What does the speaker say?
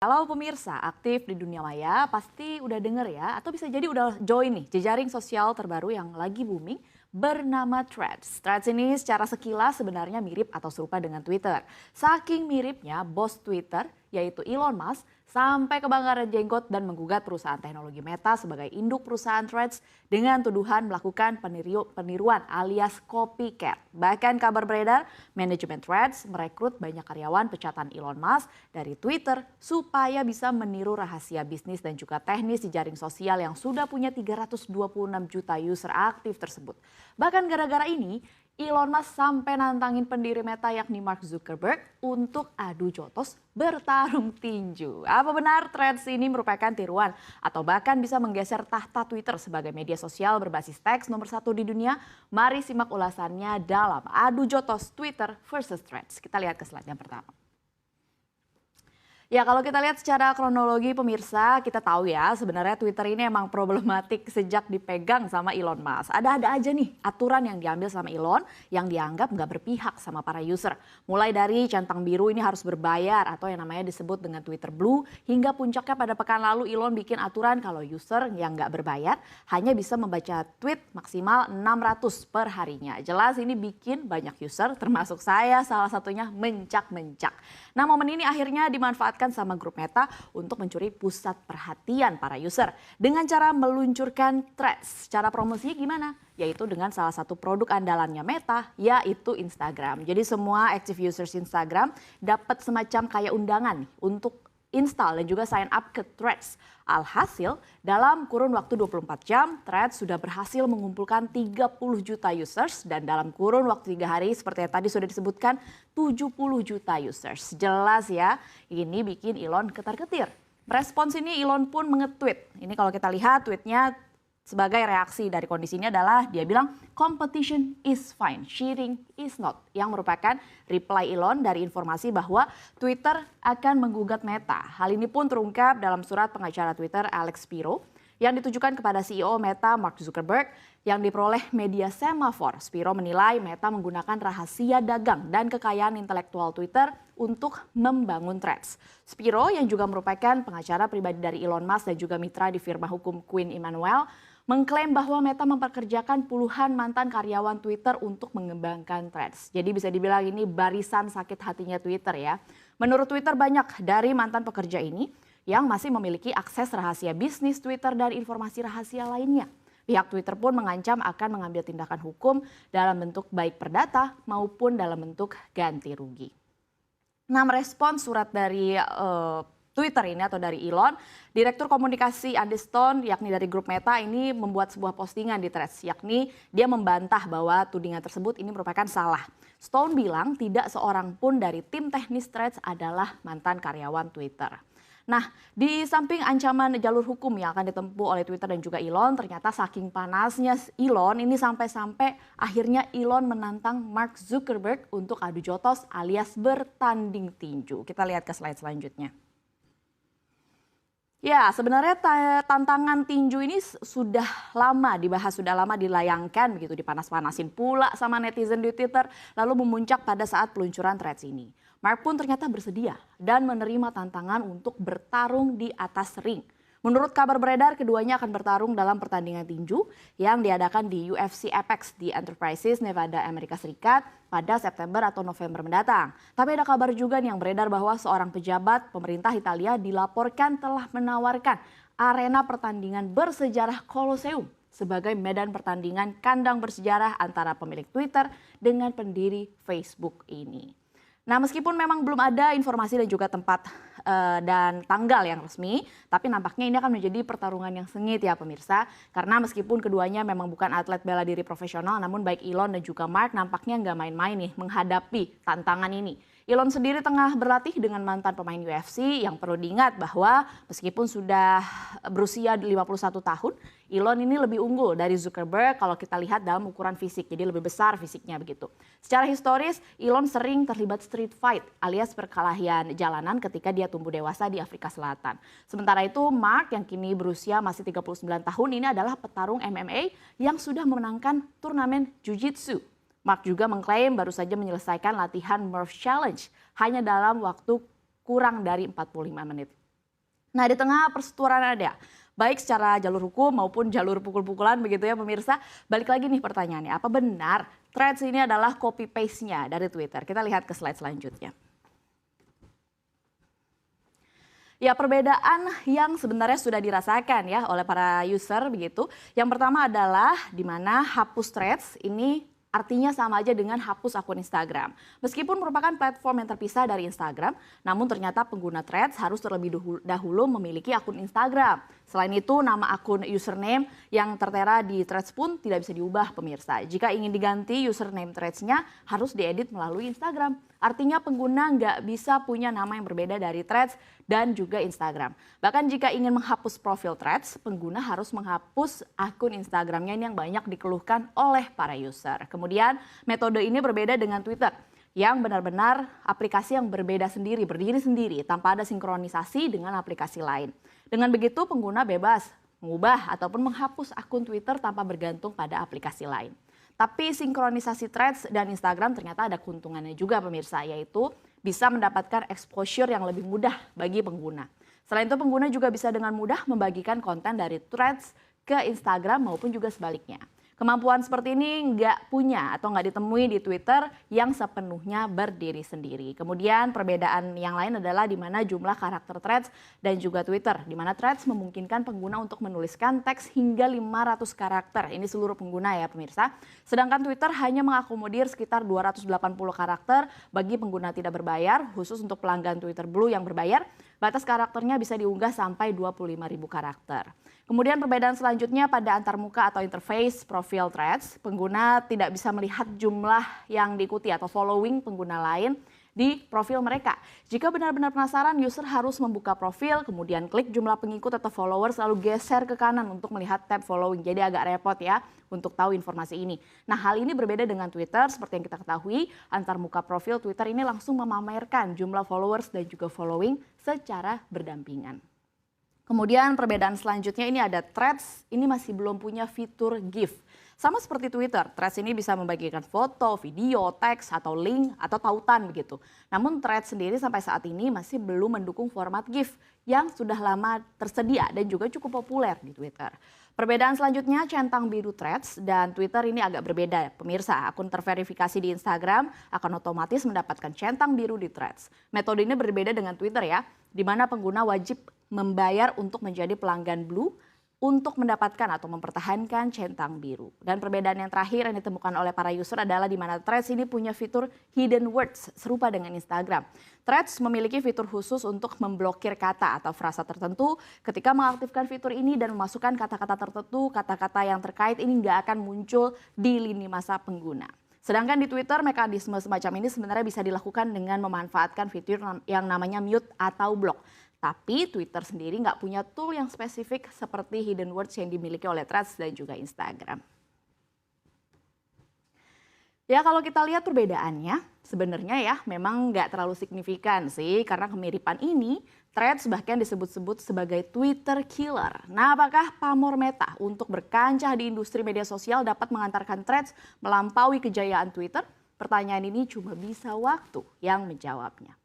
Kalau pemirsa aktif di dunia maya pasti udah denger ya atau bisa jadi udah join nih jejaring sosial terbaru yang lagi booming bernama Threads. Threads ini secara sekilas sebenarnya mirip atau serupa dengan Twitter. Saking miripnya bos Twitter yaitu Elon Musk sampai kebakaran jenggot dan menggugat perusahaan teknologi Meta sebagai induk perusahaan Threads dengan tuduhan melakukan peniruan alias copycat. Bahkan kabar beredar, manajemen Threads merekrut banyak karyawan pecatan Elon Musk dari Twitter supaya bisa meniru rahasia bisnis dan juga teknis di jaring sosial yang sudah punya 326 juta user aktif tersebut. Bahkan gara-gara ini, Elon Musk sampai nantangin pendiri Meta yakni Mark Zuckerberg untuk adu jotos bertarung tinju. Apa benar Threads ini merupakan tiruan atau bahkan bisa menggeser tahta Twitter sebagai media sosial berbasis teks nomor 1 di dunia? Mari simak ulasannya dalam adu jotos Twitter versus Threads. Kita lihat ke slide yang pertama. Ya, kalau kita lihat secara kronologi pemirsa, kita tahu ya sebenarnya Twitter ini emang problematik sejak dipegang sama Elon Musk. Ada-ada aja nih aturan yang diambil sama Elon yang dianggap nggak berpihak sama para user. Mulai dari centang biru ini harus berbayar atau yang namanya disebut dengan Twitter Blue, hingga puncaknya pada pekan lalu Elon bikin aturan kalau user yang nggak berbayar hanya bisa membaca tweet maksimal 600 per harinya. Jelas ini bikin banyak user termasuk saya salah satunya mencak-mencak. Nah, momen ini akhirnya dimanfaatkan sama grup Meta untuk mencuri pusat perhatian para user dengan cara meluncurkan Threads. Cara promosinya gimana? Yaitu dengan salah satu produk andalannya Meta, yaitu Instagram. Jadi semua active users Instagram dapat semacam kayak undangan nih untuk install dan juga sign up ke Threads. Alhasil, dalam kurun waktu 24 jam, Threads sudah berhasil mengumpulkan 30 juta users dan dalam kurun waktu 3 hari seperti yang tadi sudah disebutkan 70 juta users. Jelas ya, ini bikin Elon ketar-ketir. Respons ini Elon pun nge-tweet. Ini kalau kita lihat tweetnya sebagai reaksi dari kondisi ini adalah dia bilang competition is fine, cheating is not. Yang merupakan reply Elon dari informasi bahwa Twitter akan menggugat Meta. Hal ini pun terungkap dalam surat pengacara Twitter Alex Spiro yang ditujukan kepada CEO Meta Mark Zuckerberg yang diperoleh media Semafor. Spiro menilai Meta menggunakan rahasia dagang dan kekayaan intelektual Twitter untuk membangun Threads. Spiro yang juga merupakan pengacara pribadi dari Elon Musk dan juga mitra di firma hukum Quinn Emanuel mengklaim bahwa Meta mempekerjakan puluhan mantan karyawan Twitter untuk mengembangkan Threads. Jadi bisa dibilang ini barisan sakit hatinya Twitter ya. Menurut Twitter banyak dari mantan pekerja ini yang masih memiliki akses rahasia bisnis Twitter dan informasi rahasia lainnya. Pihak Twitter pun mengancam akan mengambil tindakan hukum dalam bentuk baik perdata maupun dalam bentuk ganti rugi. Nah, merespons surat dari Twitter ini atau dari Elon, Direktur Komunikasi Andy Stone yakni dari grup Meta ini membuat sebuah postingan di Threads, yakni dia membantah bahwa tudingan tersebut ini merupakan salah. Stone bilang tidak seorang pun dari tim teknis Threads adalah mantan karyawan Twitter. Nah, di samping ancaman jalur hukum yang akan ditempuh oleh Twitter dan juga Elon, ternyata saking panasnya Elon ini sampai-sampai akhirnya Elon menantang Mark Zuckerberg untuk adu jotos alias bertanding tinju. Kita lihat ke slide selanjutnya. Ya, sebenarnya tantangan tinju ini sudah lama dibahas, sudah lama dilayangkan begitu, dipanas-panasin pula sama netizen di Twitter, lalu memuncak pada saat peluncuran Threads ini. Mark pun ternyata bersedia dan menerima tantangan untuk bertarung di atas ring. Menurut kabar beredar, keduanya akan bertarung dalam pertandingan tinju yang diadakan di UFC Apex di Enterprises, Nevada, Amerika Serikat pada September atau November mendatang. Tapi ada kabar juga nih yang beredar bahwa seorang pejabat pemerintah Italia dilaporkan telah menawarkan arena pertandingan bersejarah Colosseum sebagai medan pertandingan kandang bersejarah antara pemilik Twitter dengan pendiri Facebook ini. Nah, meskipun memang belum ada informasi dan juga tempat dan tanggal yang resmi, tapi nampaknya ini akan menjadi pertarungan yang sengit ya pemirsa. Karena meskipun keduanya memang bukan atlet bela diri profesional, namun baik Elon dan juga Mark nampaknya nggak main-main nih menghadapi tantangan ini. Elon sendiri tengah berlatih dengan mantan pemain UFC yang perlu diingat bahwa meskipun sudah berusia 51 tahun, Elon ini lebih unggul dari Zuckerberg kalau kita lihat dalam ukuran fisik, jadi lebih besar fisiknya begitu. Secara historis, Elon sering terlibat street fight alias perkelahian jalanan ketika dia tumbuh dewasa di Afrika Selatan. Sementara itu, Mark yang kini berusia masih 39 tahun ini adalah petarung MMA yang sudah memenangkan turnamen Jiu-Jitsu. Mark juga mengklaim baru saja menyelesaikan latihan Murph Challenge hanya dalam waktu kurang dari 45 menit. Nah, di tengah persetujuan ada, baik secara jalur hukum maupun jalur pukul-pukulan begitu ya pemirsa. Balik lagi nih pertanyaannya, apa benar Threads ini adalah copy paste-nya dari Twitter? Kita lihat ke slide selanjutnya. Ya, perbedaan yang sebenarnya sudah dirasakan ya oleh para user begitu. Yang pertama adalah di mana hapus Threads ini artinya sama aja dengan hapus akun Instagram. Meskipun merupakan platform yang terpisah dari Instagram, namun ternyata pengguna Threads harus terlebih dahulu memiliki akun Instagram. Selain itu, nama akun username yang tertera di Threads pun tidak bisa diubah pemirsa. Jika ingin diganti username Threads-nya harus diedit melalui Instagram. Artinya pengguna nggak bisa punya nama yang berbeda dari Threads dan juga Instagram. Bahkan jika ingin menghapus profil Threads, pengguna harus menghapus akun Instagramnya ini yang banyak dikeluhkan oleh para user. Kemudian metode ini berbeda dengan Twitter yang benar-benar aplikasi yang berbeda sendiri, berdiri sendiri tanpa ada sinkronisasi dengan aplikasi lain. Dengan begitu pengguna bebas mengubah ataupun menghapus akun Twitter tanpa bergantung pada aplikasi lain. Tapi sinkronisasi Threads dan Instagram ternyata ada keuntungannya juga pemirsa, yaitu bisa mendapatkan exposure yang lebih mudah bagi pengguna. Selain itu pengguna juga bisa dengan mudah membagikan konten dari Threads ke Instagram maupun juga sebaliknya. Kemampuan seperti ini nggak punya atau nggak ditemui di Twitter yang sepenuhnya berdiri sendiri. Kemudian perbedaan yang lain adalah di mana jumlah karakter Threads dan juga Twitter. Di mana Threads memungkinkan pengguna untuk menuliskan teks hingga 500 karakter. Ini seluruh pengguna ya pemirsa. Sedangkan Twitter hanya mengakomodir sekitar 280 karakter bagi pengguna tidak berbayar. Khusus untuk pelanggan Twitter Blue yang berbayar, batas karakternya bisa diunggah sampai 25.000 karakter. Kemudian perbedaan selanjutnya pada antarmuka atau interface profil Threads, pengguna tidak bisa melihat jumlah yang diikuti atau following pengguna lain di profil mereka. Jika benar-benar penasaran, user harus membuka profil, kemudian klik jumlah pengikut atau followers, lalu geser ke kanan untuk melihat tab following. Jadi agak repot ya untuk tahu informasi ini. Nah, hal ini berbeda dengan Twitter, seperti yang kita ketahui, antarmuka profil Twitter ini langsung memamerkan jumlah followers dan juga following secara berdampingan. Kemudian perbedaan selanjutnya ini ada Threads, ini masih belum punya fitur GIF. Sama seperti Twitter, Threads ini bisa membagikan foto, video, teks, atau link, atau tautan begitu. Namun Threads sendiri sampai saat ini masih belum mendukung format GIF yang sudah lama tersedia dan juga cukup populer di Twitter. Perbedaan selanjutnya centang biru Threads dan Twitter ini agak berbeda. Pemirsa, akun terverifikasi di Instagram akan otomatis mendapatkan centang biru di Threads. Metode ini berbeda dengan Twitter ya, di mana pengguna wajib membayar untuk menjadi pelanggan Blue untuk mendapatkan atau mempertahankan centang biru. Dan perbedaan yang terakhir yang ditemukan oleh para user adalah di mana Threads ini punya fitur hidden words serupa dengan Instagram. Threads memiliki fitur khusus untuk memblokir kata atau frasa tertentu. Ketika mengaktifkan fitur ini dan memasukkan kata-kata tertentu, kata-kata yang terkait ini nggak akan muncul di lini masa pengguna. Sedangkan di Twitter, mekanisme semacam ini sebenarnya bisa dilakukan dengan memanfaatkan fitur yang namanya mute atau block. Tapi Twitter sendiri nggak punya tool yang spesifik seperti hidden words yang dimiliki oleh Threads dan juga Instagram. Ya kalau kita lihat perbedaannya sebenarnya ya memang nggak terlalu signifikan sih. Karena kemiripan ini Threads bahkan disebut-sebut sebagai Twitter killer. Nah apakah pamor Meta untuk berkancah di industri media sosial dapat mengantarkan Threads melampaui kejayaan Twitter? Pertanyaan ini cuma bisa waktu yang menjawabnya.